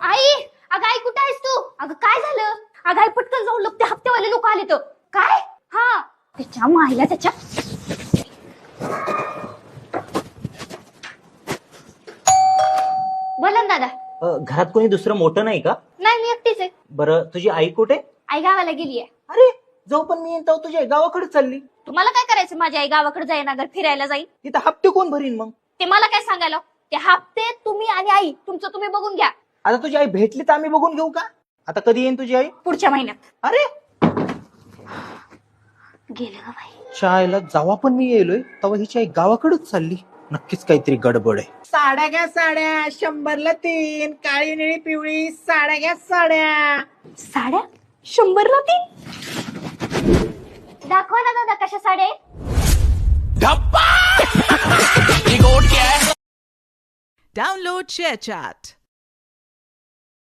आई, अगं आई कुठं आहेस तू? अगं काय झालं? अगं आई पटकन जाऊन लोक ते हप्तेवाले लोक आले तर काय? हा त्याच्या मायला त्याच्या बोला ना दादा. घरात कोणी दुसरं मोठं नाही का? नाही मी एकटीच आहे. बरं तुझी आई कुठे? आई गावाला गेलीये. अरे जाऊ पण मी येईन तेव्हा तुझ्या गावाकडे चालली. तुम्हाला काय करायचं? माझी आई गावाकडे जाईन अगर फिरायला जाईल. तिथं हप्ते कोण भरीन मग? ते मला काय सांगायला? ते हप्ते तुम्ही आणि आई तुमचं तुम्ही बघून घ्या. आता तुझी आई भेटली तर आम्ही बघून घेऊ का? आता कधी येईन तुझी आई? पुढच्या महिन्यात. अरे गेलं का बाई? शाळेला जेव्हा पण मी येलोय तेव्हा हिची आई गावाकडेच चालली. नक्कीच काहीतरी गडबड आहे. साड्या घ्या साड्या, 100ला 3, काळी निळी पिवळी साड्या घ्या साड्या. साड्या 100ला 3? दाखवा ना दादा कशा साड्या आहेत. Download ShareChat.